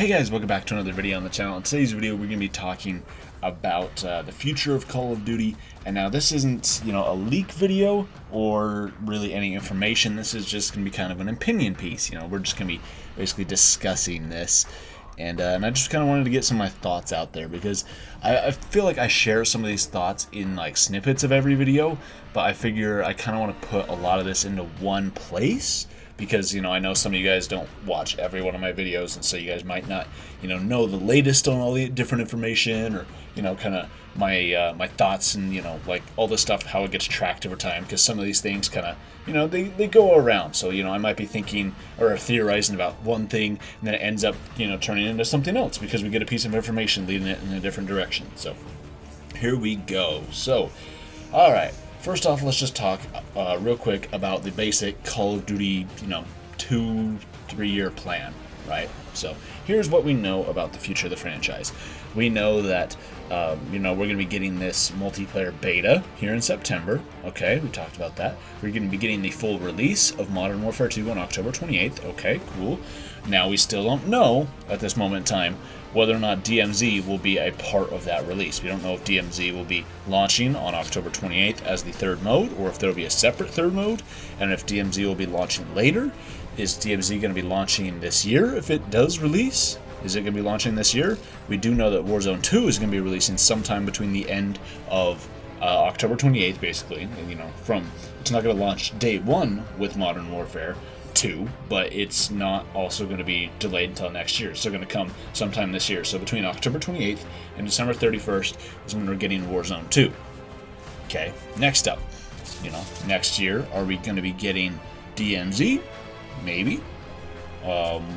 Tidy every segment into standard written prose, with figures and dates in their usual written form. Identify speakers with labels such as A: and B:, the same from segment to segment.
A: Hey guys, welcome back to another video on the channel. In today's video, we're going to be talking about the future of Call of Duty. And now this isn't, a leak video or really any information. This is just going to be kind of an opinion piece. We're just going to be basically discussing this. And I just kind of wanted to get some of my thoughts out there because I feel like I share some of these thoughts in like snippets of every video, but I figure I kind of want to put a lot of this into one place. Because, I know some of you guys don't watch every one of my videos, and so you guys might not, know the latest on all the different information or, kind of my thoughts and, like all this stuff, how it gets tracked over time. Because some of these things kind of, they go around. So, I might be thinking or theorizing about one thing, and then it ends up, turning into something else because we get a piece of information leading it in a different direction. So, here we go. So, all right. First off, let's just talk real quick about the basic Call of Duty, 2-3 year plan, right? So here's what we know about the future of the franchise. We know that, we're going to be getting this multiplayer beta here in September. Okay, we talked about that. We're going to be getting the full release of Modern Warfare 2 on October 28th. Okay, cool. Now we still don't know at this moment in time whether or not DMZ will be a part of that release. We don't know if DMZ will be launching on October 28th as the third mode, or if there will be a separate third mode, and if DMZ will be launching later. Is DMZ going to be launching this year if it does release? Is it going to be launching this year? We do know that Warzone 2 is going to be releasing sometime between the end of October 28th, basically. And, it's not going to launch day one with Modern Warfare 2, but it's not also going to be delayed until next year. It's still going to come sometime this year. So between October 28th and December 31st is when we're getting Warzone 2. Okay, next up, next year, are we going to be getting DMZ? Maybe.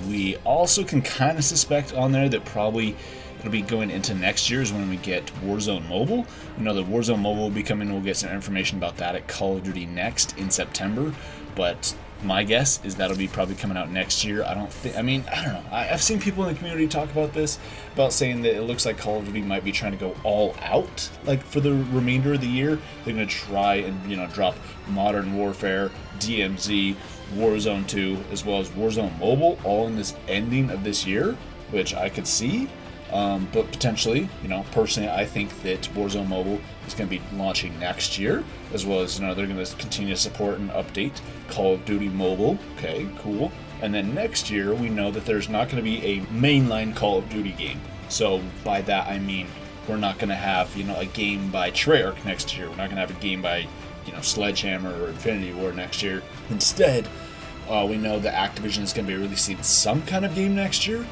A: We also can kind of suspect on there that probably it'll be going into next year is when we get Warzone Mobile. The Warzone Mobile will be coming. We'll get some information about that at Call of Duty Next in September, but my guess is that'll be probably coming out next year. I don't know. I've seen people in the community talk about this, about saying that it looks like Call of Duty might be trying to go all out, like for the remainder of the year. They're going to try and, drop Modern Warfare, DMZ, Warzone 2, as well as Warzone Mobile, all in this ending of this year, which I could see. But potentially, personally, I think that Warzone Mobile is going to be launching next year, as well as, they're going to continue to support and update Call of Duty Mobile. Okay, cool. And then next year, we know that there's not going to be a mainline Call of Duty game. So by that, I mean, we're not going to have, a game by Treyarch next year. We're not going to have a game by, Sledgehammer or Infinity Ward next year. Instead, we know that Activision is going to be releasing some kind of game next year.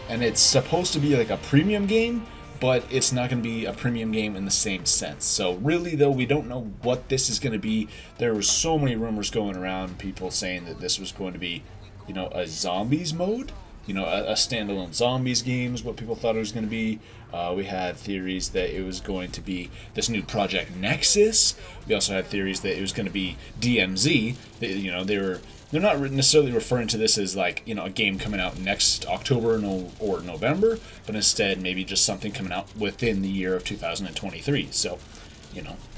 A: And it's supposed to be like a premium game, but it's not going to be a premium game in the same sense. So really, though, we don't know what this is going to be. There were so many rumors going around, people saying that this was going to be, a zombies mode. A standalone zombies game is what people thought it was going to be. We had theories that it was going to be this new Project Nexus. We also had theories that it was going to be DMZ. They're not necessarily referring to this as like, a game coming out next October or November, but instead maybe just something coming out within the year of 2023. So,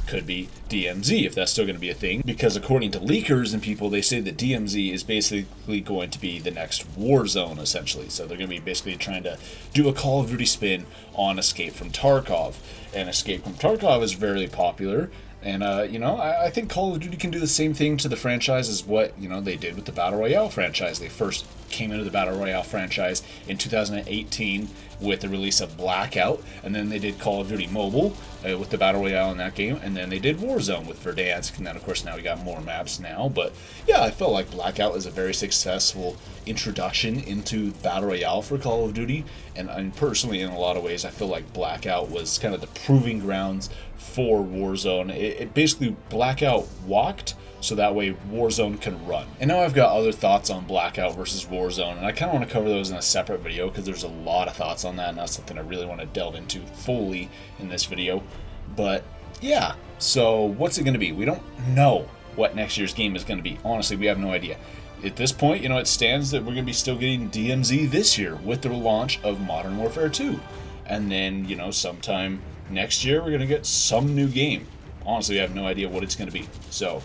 A: could be DMZ if that's still going to be a thing, because according to leakers and people, they say that DMZ is basically going to be the next Warzone, essentially. So they're going to be basically trying to do a Call of Duty spin on Escape from Tarkov. And Escape from Tarkov is very popular. And, I think Call of Duty can do the same thing to the franchise as what, they did with the Battle Royale franchise. They first came into the Battle Royale franchise in 2018 with the release of Blackout, and then they did Call of Duty Mobile with the Battle Royale in that game, and then they did Warzone with Verdansk, and then, of course, now we got more maps now. But, yeah, I felt like Blackout is a very successful introduction into Battle Royale for Call of Duty, and personally, in a lot of ways, I feel like Blackout was kind of the proving grounds for Warzone. It basically, Blackout walked so that way Warzone can run. And now I've got other thoughts on Blackout versus Warzone, and I kind of want to cover those in a separate video because there's a lot of thoughts on that, and that's something I really want to delve into fully in this video. But yeah, so what's it going to be? We don't know what next year's game is going to be. Honestly, we have no idea. At this point, it stands that we're going to be still getting DMZ this year with the launch of Modern Warfare 2. And then, sometime next year, we're going to get some new game. Honestly, I have no idea what it's going to be. So,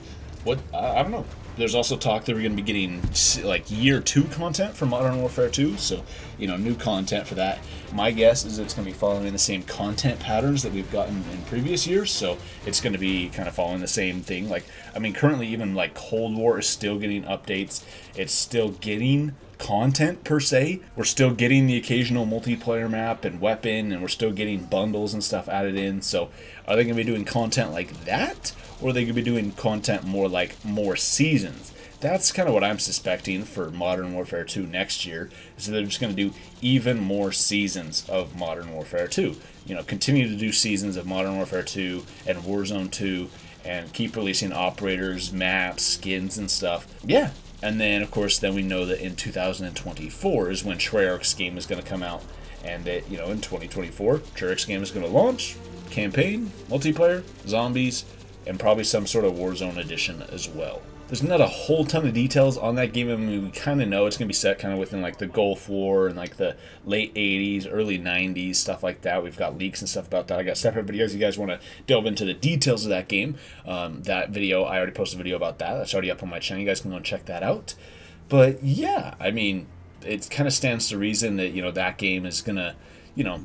A: I don't know. There's also talk that we're going to be getting like year 2 content for Modern Warfare 2, so new content for that. My guess is it's going to be following the same content patterns that we've gotten in previous years, so it's going to be kind of following the same thing. Like, I mean, currently even like Cold War is still getting updates. It's still getting content per se. We're still getting the occasional multiplayer map and weapon, and we're still getting bundles and stuff added in. So are they going to be doing content like that, or are they going to be doing content more like more seasons? That's kind of what I'm suspecting for Modern Warfare 2 next year. So they're just going to do even more seasons of Modern Warfare 2. Continue to do seasons of Modern Warfare 2 and Warzone 2, and keep releasing operators, maps, skins, and stuff. Yeah. And then, of course, then we know that in 2024 is when Treyarch's game is going to come out. And that, in 2024, Treyarch's game is going to launch, campaign, multiplayer, zombies, and probably some sort of Warzone edition as well. There's not a whole ton of details on that game. I mean, we kind of know it's going to be set kind of within like the Gulf War and like the late 80s, early 90s, stuff like that. We've got leaks and stuff about that. I got separate videos. If you guys want to delve into the details of that game, that video, I already posted a video about that. That's already up on my channel. You guys can go and check that out. But yeah, I mean, it kind of stands to reason that, that game is going to,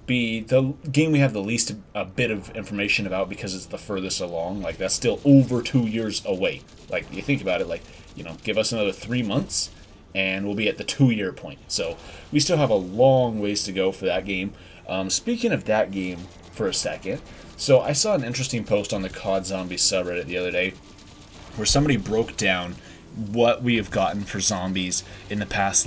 A: be the game we have the least a bit of information about because it's the furthest along. Like, that's still over 2 years away. Like, you think about it, like, give us another 3 months and we'll be at the 2-year point. So we still have a long ways to go for that game. Speaking of that game for a second, so I saw an interesting post on the COD Zombies subreddit the other day where somebody broke down what we have gotten for zombies in the past,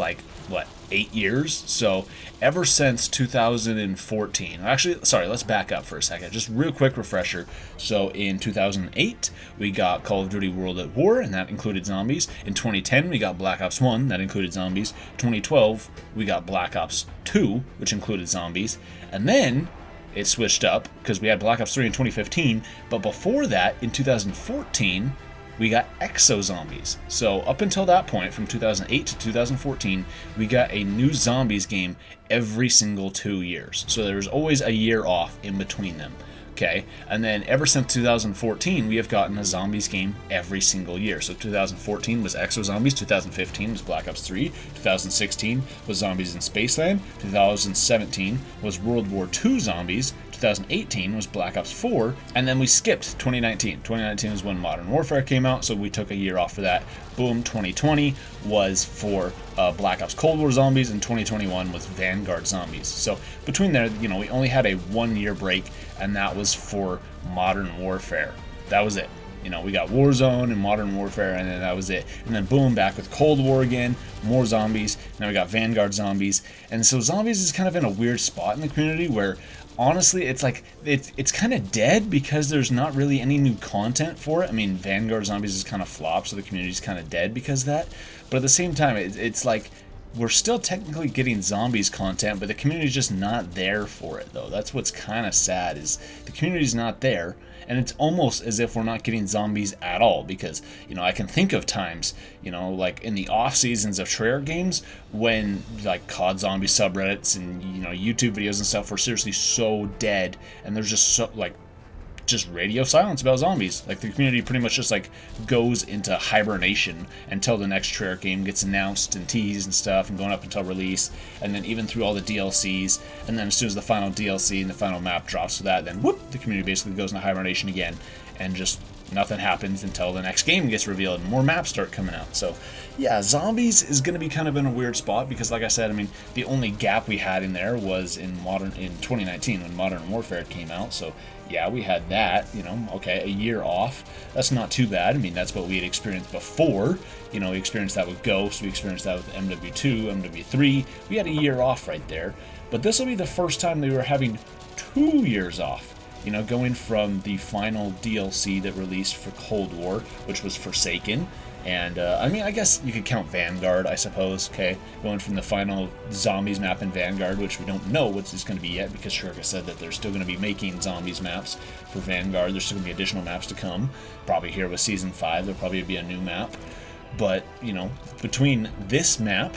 A: 8 years. So ever since 2014, actually, sorry, let's back up for a second. Just real quick refresher. So in 2008, we got Call of Duty World at War, and that included zombies. In 2010, we got Black Ops 1, that included zombies. 2012, we got Black Ops 2, which included zombies. And then it switched up because we had Black Ops 3 in 2015. But before that, in 2014, we got Exo Zombies. So up until that point, from 2008 to 2014, we got a new zombies game every single 2 years. So there was always a year off in between them. Okay, and then ever since 2014, we have gotten a zombies game every single year. So 2014 was Exo Zombies, 2015 was Black Ops 3, 2016 was Zombies in Spaceland, 2017 was World War II Zombies, 2018 was Black Ops 4, and then we skipped 2019. 2019 is when Modern Warfare came out, so we took a year off for that. Boom, 2020 was for Black Ops Cold War Zombies, and 2021 was Vanguard Zombies. So between there, we only had a 1-year break, and that was for Modern Warfare. That was it. We got Warzone and Modern Warfare, and then that was it. And then boom, back with Cold War again, more zombies. Now we got Vanguard Zombies. And so zombies is kind of in a weird spot in the community where, honestly, it's like it's kind of dead because there's not really any new content for it. I mean, Vanguard Zombies is kind of flopped, so the community's kind of dead because of that. But at the same time, it's like we're still technically getting zombies content, but the community's just not there for it, though. That's what's kind of sad, is the community's not there, and it's almost as if we're not getting zombies at all, because, I can think of times, like in the off seasons of Treyarch games, when like COD zombie subreddits and, YouTube videos and stuff were seriously so dead, and there's just just radio silence about zombies. Like, the community pretty much just goes into hibernation until the next Treyarch game gets announced and teased and stuff, and going up until release, and then even through all the DLCs, and then as soon as the final DLC and the final map drops for that, then whoop, the community basically goes into hibernation again, and just nothing happens until the next game gets revealed and more maps start coming out. So yeah, zombies is going to be kind of in a weird spot because, like I said, I mean, the only gap we had in there was in 2019 when Modern Warfare came out. So yeah, we had that, okay, a year off. That's not too bad. I mean, that's what we had experienced before. We experienced that with Ghost, we experienced that with MW2, MW3. We had a year off right there. But this will be the first time that we were having 2 years off. Going from the final DLC that released for Cold War, which was Forsaken, and I mean, I guess you could count Vanguard, I suppose, okay? Going from the final Zombies map in Vanguard, which we don't know what it's going to be yet, because Treyarch said that they're still going to be making Zombies maps for Vanguard. There's still going to be additional maps to come. Probably here with Season 5, there'll probably be a new map. But, between this map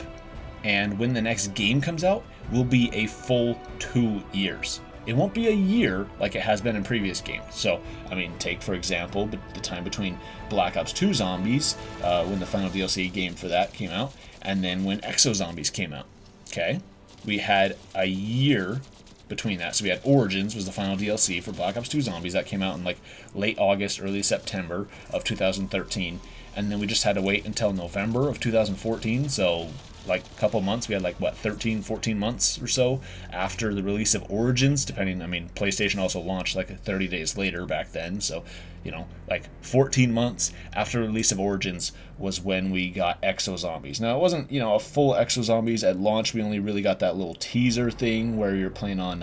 A: and when the next game comes out, will be a full 2 years. it won't be a year like it has been in previous games. So, I mean, take for example the time between Black Ops 2 Zombies, when the final DLC game for that came out, and then when Exo Zombies came out. Okay, we had a year between that. So we had Origins was the final DLC for Black Ops 2 Zombies that came out in like late August, early September of 2013, and then we just had to wait until November of 2014. So like a couple months, we had like what, 13, 14 months or so after the release of Origins, depending. I mean, PlayStation also launched like 30 days later back then, so you know, like 14 months after the release of Origins was when we got Exo Zombies. Now, it wasn't, you know, a full Exo Zombies at launch. We only really got that little teaser thing where you're playing on,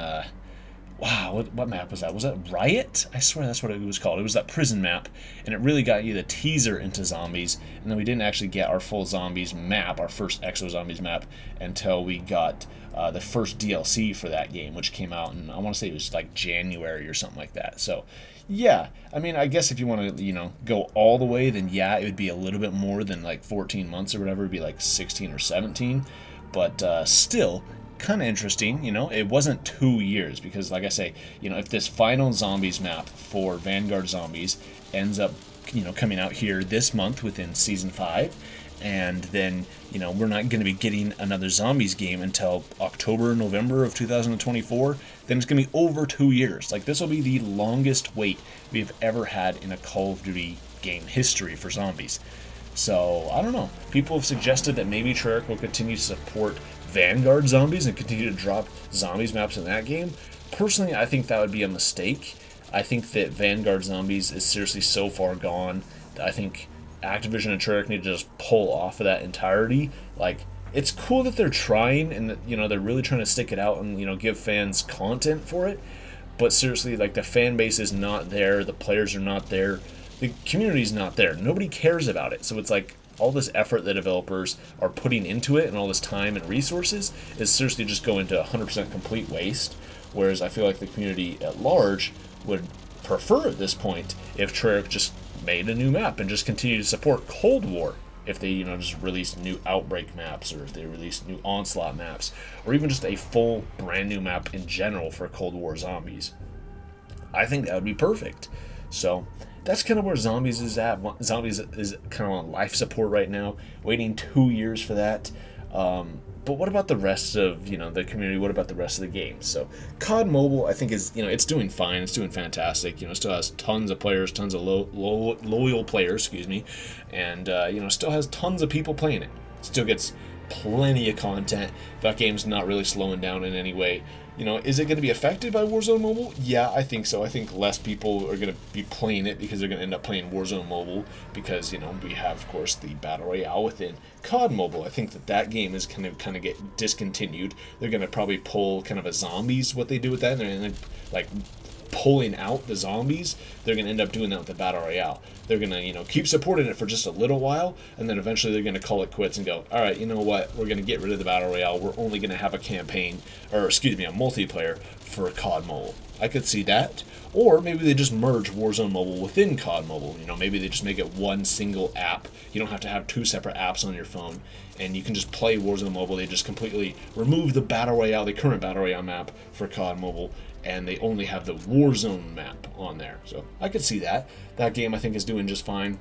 A: wow, what map was that? Was that Riot? I swear that's what it was called. It was that prison map, and it really got you the teaser into Zombies, and then we didn't actually get our full Zombies map, our first Exo Zombies map, until we got the first DLC for that game, which came out in, I want to say it was like January or something like that. So, yeah, I mean, I guess if you want to, you know, go all the way, then yeah, it would be a little bit more than like 14 months or whatever. It would be like 16 or 17, but still kind of interesting. You know, it wasn't 2 years because, like I say, you know, if this final Zombies map for Vanguard Zombies ends up, you know, coming out here this month within Season 5, and then, you know, we're not going to be getting another Zombies game until October, November of 2024, then it's going to be over 2 years. Like, this will be the longest wait we've ever had in a Call of Duty game history for Zombies. So, I don't know. People have suggested that maybe Treyarch will continue to support Vanguard Zombies and continue to drop Zombies maps in that game. Personally, I think that would be a mistake. I think that Vanguard Zombies is seriously so far gone. I think Activision and Treyarch need to just pull off of that entirety. Like, it's cool that they're trying and that, you know, they're really trying to stick it out and, you know, give fans content for it. But seriously, like, the fan base is not there, the players are not there, the community's not there. Nobody cares about it. So it's like all this effort that developers are putting into it and all this time and resources is seriously just going to 100% complete waste. Whereas I feel like the community at large would prefer at this point if Treyarch just made a new map and just continue to support Cold War. If they, you know, just release new Outbreak maps, or if they release new Onslaught maps, or even just a full brand new map in general for Cold War Zombies, I think that would be perfect. So that's kind of where Zombies is at. Zombies is kind of on life support right now, waiting 2 years for that. But what about the rest of, you know, the community? What about the rest of the game? So COD Mobile, I think, is, you know, it's doing fine. It's doing fantastic. You know, it still has tons of players, tons of loyal players, excuse me, and you know, still has tons of people playing it. Still gets plenty of content. That game's not really slowing down in any way. You know, is it going to be affected by Warzone Mobile? Yeah, I think so. I think less people are going to be playing it because they're going to end up playing Warzone Mobile because, you know, we have, of course, the Battle Royale within COD Mobile. I think that game is going to kind of get discontinued. They're going to probably pull kind of a Zombies, what they do with that, and they're going to, like, pulling out the Zombies. They're going to end up doing that with the Battle Royale. They're going to, you know, keep supporting it for just a little while, and then eventually they're going to call it quits and go, all right, you know what, we're going to get rid of the Battle Royale. We're only going to have a campaign, or excuse me, a multiplayer for COD Mobile. I could see that. Or maybe they just merge Warzone Mobile within COD Mobile. You know, maybe they just make it one single app. You don't have to have two separate apps on your phone, and you can just play Warzone Mobile. They just completely remove the Battle Royale, the current Battle Royale map for COD Mobile, and they only have the Warzone map on there. So I could see that. That game, I think, is doing just fine.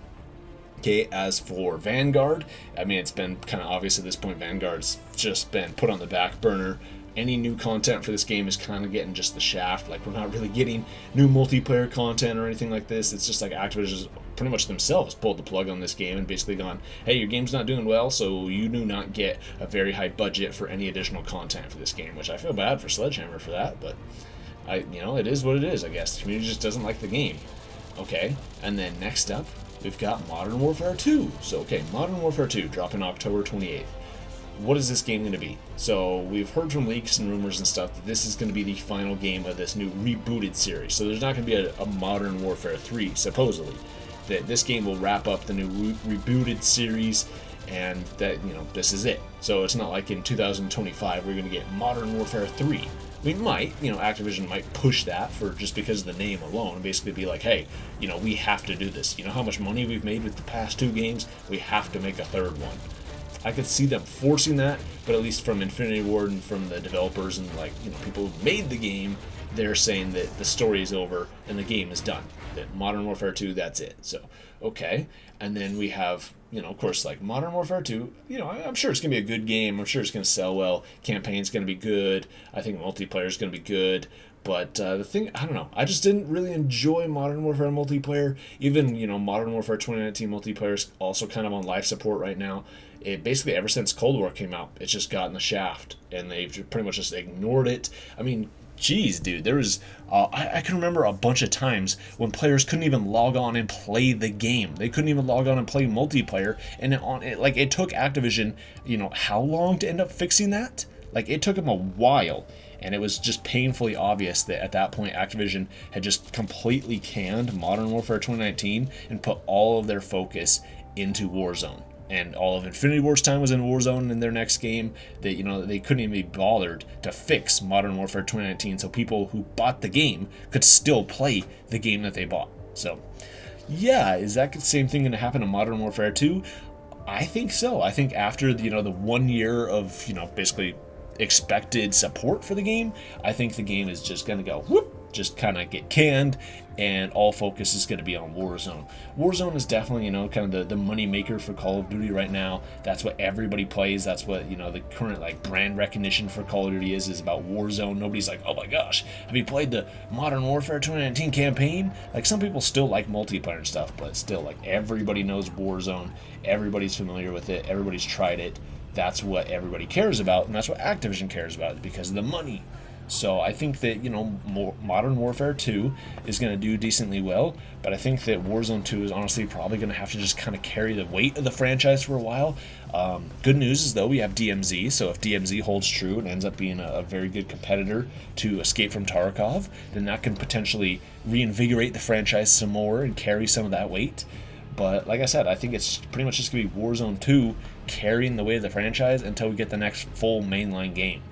A: Okay, as for Vanguard, I mean, it's been kind of obvious at this point, Vanguard's just been put on the back burner. Any new content for this game is kind of getting just the shaft. Like, we're not really getting new multiplayer content or anything like this. It's just like Activision pretty much themselves pulled the plug on this game and basically gone, hey, your game's not doing well, so you do not get a very high budget for any additional content for this game, which I feel bad for Sledgehammer for that, but you know, it is what it is, I guess. The community just doesn't like the game. Okay, and then next up, we've got Modern Warfare 2. So, okay, Modern Warfare 2, dropping October 28th. What is this game going to be? So, we've heard from leaks and rumors and stuff that this is going to be the final game of this new rebooted series. So, there's not going to be a Modern Warfare 3, supposedly. That this game will wrap up the new rebooted series, and that, you know, this is it. So, it's not like in 2025 we're going to get Modern Warfare 3. We might, you know, Activision might push that for just because of the name alone, and basically be like, hey, you know, we have to do this. You know how much money we've made with the past two games? We have to make a third one. I could see them forcing that, but at least from Infinity Ward and from the developers and like, you know, people who made the game, they're saying that the story is over and the game is done. That Modern Warfare 2, that's it. So, okay. And then we have, you know, of course, like Modern Warfare 2, you know, I'm sure it's going to be a good game. I'm sure it's going to sell well. Campaign's going to be good. I think multiplayer is going to be good. But the thing, I don't know. I just didn't really enjoy Modern Warfare multiplayer. Even, you know, Modern Warfare 2019 multiplayer is also kind of on life support right now. It basically, ever since Cold War came out, it's just gotten the shaft. And they've pretty much just ignored it. I mean, geez, dude, there was, I can remember a bunch of times when players couldn't even log on and play the game. They couldn't even log on and play multiplayer, and it took Activision, you know, how long to end up fixing that? Like, it took them a while, and it was just painfully obvious that at that point Activision had just completely canned Modern Warfare 2019 and put all of their focus into Warzone. And all of Infinity Ward's time was in Warzone in their next game. That, you know, they couldn't even be bothered to fix Modern Warfare 2019, so people who bought the game could still play the game that they bought. So, yeah, is that the same thing going to happen in Modern Warfare 2? I think so. I think after the 1 year of, you know, basically expected support for the game, I think the game is just going to go whoop, just kind of get canned, and all focus is going to be on Warzone. Warzone is definitely, you know, kind of the money maker for Call of Duty right now. That's what everybody plays. That's what, you know, the current like brand recognition for Call of Duty is about Warzone. Nobody's like, oh my gosh, have you played the Modern Warfare 2019 campaign? Like, some people still like multiplayer and stuff, but still, like, everybody knows Warzone. Everybody's familiar with it. Everybody's tried it. That's what everybody cares about, and that's what Activision cares about, because of the money. So I think that, you know, Modern Warfare 2 is going to do decently well, but I think that Warzone 2 is honestly probably going to have to just kind of carry the weight of the franchise for a while. Good news is, though, we have DMZ, so if DMZ holds true and ends up being a very good competitor to Escape from Tarkov, then that can potentially reinvigorate the franchise some more and carry some of that weight. But like I said, I think it's pretty much just going to be Warzone 2 carrying the weight of the franchise until we get the next full mainline game.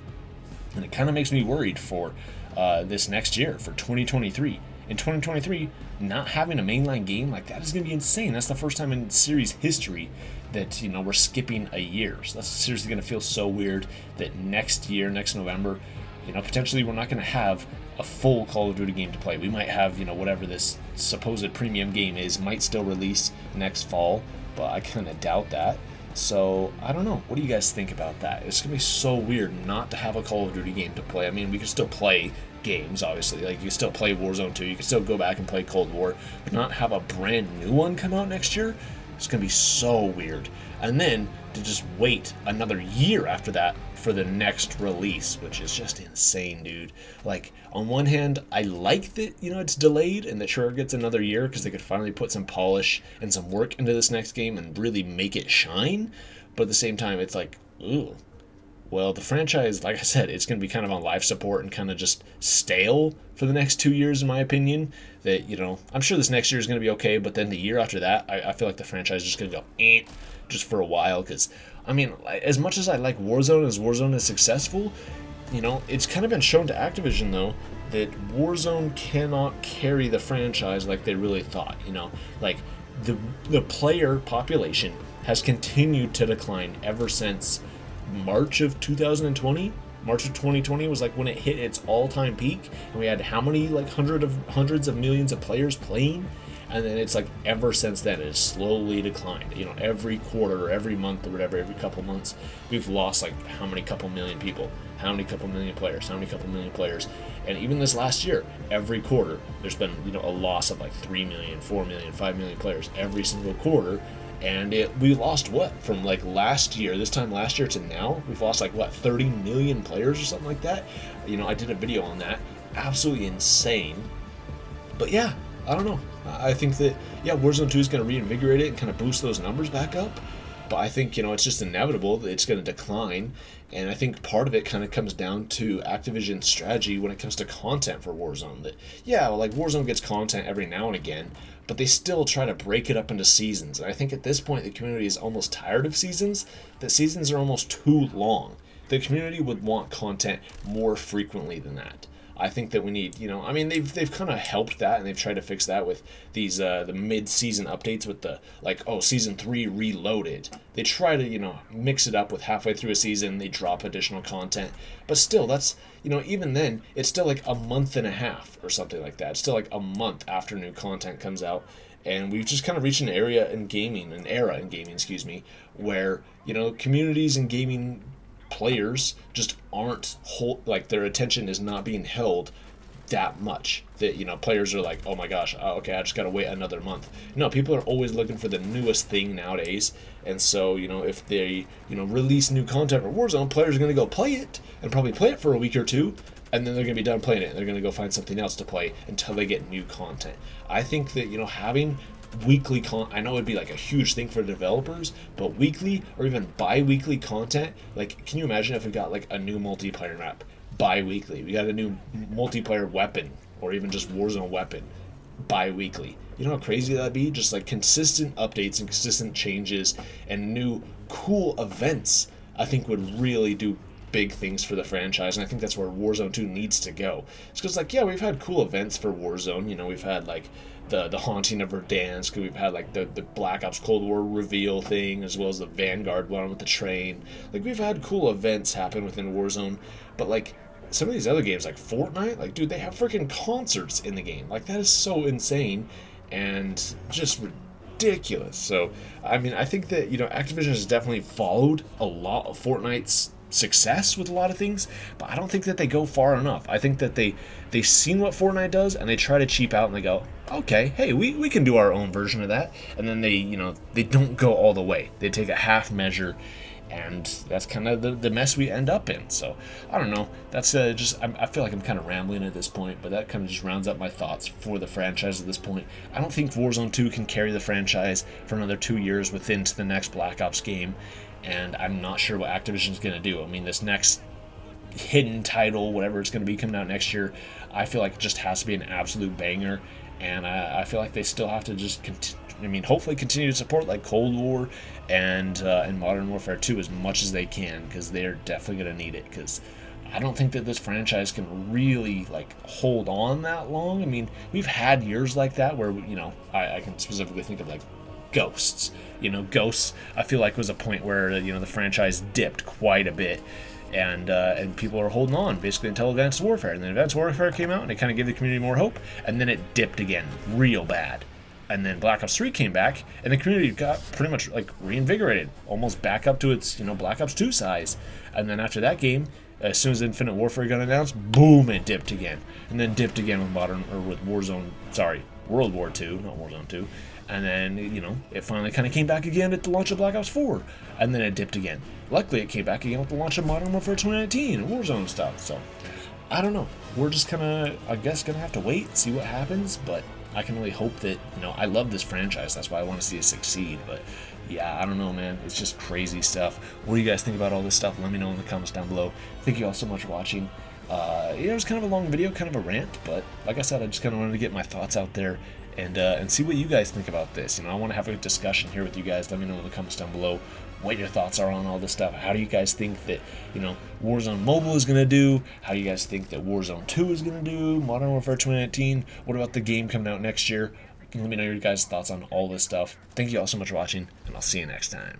A: And it kind of makes me worried for this next year, for 2023. In 2023, not having a mainline game like that is going to be insane. That's the first time in series history that, you know, we're skipping a year. So that's seriously going to feel so weird that next year, next November, you know, potentially we're not going to have a full Call of Duty game to play. We might have, you know, whatever this supposed premium game is, might still release next fall, but I kind of doubt that. So, I don't know. What do you guys think about that? It's going to be so weird not to have a Call of Duty game to play. I mean, we can still play games, obviously. Like, you can still play Warzone 2. You can still go back and play Cold War. But not have a brand new one come out next year? It's going to be so weird. And then to just wait another year after that for the next release, which is just insane, dude. Like, on one hand, I like that, you know, it's delayed and that sure it gets another year because they could finally put some polish and some work into this next game and really make it shine. But at the same time, it's like, ooh. Well, the franchise, like I said, it's going to be kind of on life support and kind of just stale for the next 2 years, in my opinion. That, you know, I'm sure this next year is going to be okay, but then the year after that, I feel like the franchise is just going to go just for a while. Because, I mean, as much as I like Warzone, as Warzone is successful, you know, it's kind of been shown to Activision, though, that Warzone cannot carry the franchise like they really thought, you know. Like, the player population has continued to decline ever since March of 2020. March of 2020 was like when it hit its all-time peak, and we had how many, like hundreds of millions of players playing, and then it's like ever since then it has slowly declined. You know, every quarter or every month or whatever, every couple months, we've lost like how many couple million people, how many couple million players, and even this last year, every quarter there's been, you know, a loss of like 3 million, 4 million, 5 million players every single quarter. And we lost what? From like this time last year to now, we've lost like what, 30 million players or something like that? You know, I did a video on that. Absolutely insane. But yeah, I don't know. I think that, yeah, Warzone 2 is going to reinvigorate it and kind of boost those numbers back up. But I think, you know, it's just inevitable that it's going to decline. And I think part of it kind of comes down to Activision's strategy when it comes to content for Warzone. That, yeah, well, like Warzone gets content every now and again, but they still try to break it up into seasons. And I think at this point the community is almost tired of seasons, that seasons are almost too long. The community would want content more frequently than that. I think that we need, I mean, they've kind of helped that, and they've tried to fix that with these the mid-season updates with the season 3 reloaded. They try to mix it up with halfway through a season they drop additional content, but still that's even then it's still like a month and a half or something like that. It's still like a month after new content comes out. And we've just kind of reached an era in gaming, excuse me, where communities and gaming players just aren't their attention is not being held that much. That players are like, oh my gosh, okay, I just gotta wait another month. No, people are always looking for the newest thing nowadays, and so if they release new content for Warzone, players are gonna go play it and probably play it for a week or two, and then they're going to be done playing it, and they're going to go find something else to play until they get new content. I think that, having weekly I know it'd be like a huge thing for developers, but weekly or even bi-weekly content, can you imagine if we got like a new multiplayer map bi-weekly? We got a new multiplayer weapon, or even just Warzone weapon bi-weekly. You know how crazy that'd be? Just like consistent updates and consistent changes and new cool events, I think would really do big things for the franchise, and I think that's where Warzone 2 needs to go. It's because we've had cool events for Warzone. We've had like the haunting of Verdansk, we've had like the Black Ops Cold War reveal thing, as well as the Vanguard one with the train. We've had cool events happen within Warzone, but some of these other games like Fortnite, dude, they have freaking concerts in the game. That is so insane and just ridiculous. So I mean, I think that Activision has definitely followed a lot of Fortnite's success with a lot of things, but I don't think that they go far enough. I think that they've seen what Fortnite does, and they try to cheap out, and they go, okay, hey, we can do our own version of that, and then they don't go all the way. They take a half measure, and that's kind of the mess we end up in. So I don't know, that's I feel like I'm kind of rambling at this point, but that kind of just rounds up my thoughts for the franchise at this point. I don't think Warzone 2 can carry the franchise for another 2 years within to the next Black Ops game, and I'm not sure what Activision's going to do. I mean, this next hidden title, whatever it's going to be coming out next year, I feel like it just has to be an absolute banger, and I feel like they still have to just hopefully continue to support Cold War and Modern Warfare 2 as much as they can, because they're definitely going to need it, because I don't think that this franchise can really hold on that long. I mean, we've had years like that where I can specifically think of Ghosts. Ghosts, I feel like was a point where the franchise dipped quite a bit, and people are holding on basically until Advanced Warfare, and then Advanced Warfare came out and it kind of gave the community more hope, and then it dipped again real bad, and then Black Ops 3 came back and the community got pretty much reinvigorated, almost back up to its Black Ops 2 size, and then after that game, as soon as Infinite Warfare got announced, boom, it dipped again, and then dipped again with World War 2, not Warzone 2. And then, it finally kind of came back again at the launch of Black Ops 4. And then it dipped again. Luckily, it came back again with the launch of Modern Warfare 2019 and Warzone stuff. So, I don't know. We're just kind of, I guess, going to have to wait and see what happens. But I can only hope that, I love this franchise. That's why I want to see it succeed. But, yeah, I don't know, man. It's just crazy stuff. What do you guys think about all this stuff? Let me know in the comments down below. Thank you all so much for watching. It was kind of a long video, kind of a rant. But, like I said, I just kind of wanted to get my thoughts out there and see what you guys think about this. I want to have a discussion here with you guys. Let me know in the comments down below what your thoughts are on all this stuff. How do you guys think that Warzone Mobile is going to do? How do you guys think that Warzone 2 is going to do? Modern Warfare 2019? What about the game coming out next year? Let me know your guys' thoughts on all this stuff. Thank you all so much for watching, and I'll see you next time.